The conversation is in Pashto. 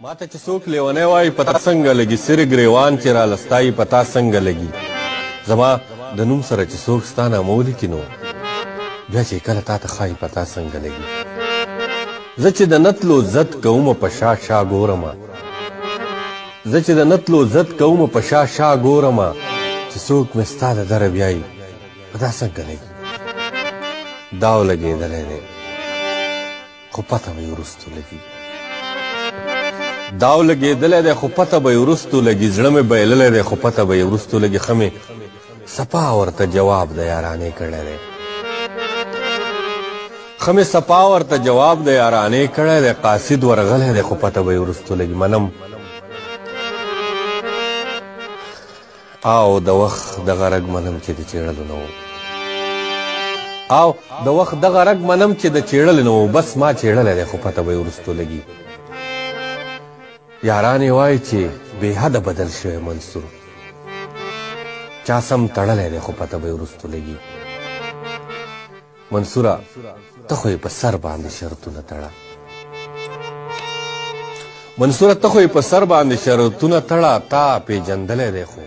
माता چې څوک لیونی وایي پتا څنګه لګي سر ګریوان چې را لستایي پتا څنګه لګي زما د نوم سره چې څوک ستا نامه ولیکي نو بیا چې کله تا ته ښایي پتا څنګه لګي زه چې د نتلو زد کومه په شا شا ګورمه زه چې د نتلو زد کومه په شا شا ګورمه چې څوک مې ستا د دره بیایي پتا څنګه لګي داو لګېدلی دی خو پته به یې وروستو لګي داو لګېدلی دی خو پته به یې وروستو لګي زړه مې بایللی دی خو پته به یې وروستو لګي ښه مې سپا ورته جواب د یارانې کړی دی ښه مې سپا ورته جواب د یارانې کړی دی قاصد ورغلی دی خو پته به یې وروستو لګي منم او د وخت دغه رګ منم چې د چیړلو نه و او د وخت دغه رګ منم چې د چیړلو نه و بس ما چیړلی دی خو پته به یې وروستو لګي یاران یې وایي چې بې حده بدل شوی منصور چا سم تړلی دی خو پته به یې وروستو لګي منصوره ته خو یې په سر باندې شرطونه تړه منصوره ته خو یې په سر باندې شرطونه تړه تا پیژندلی دی خو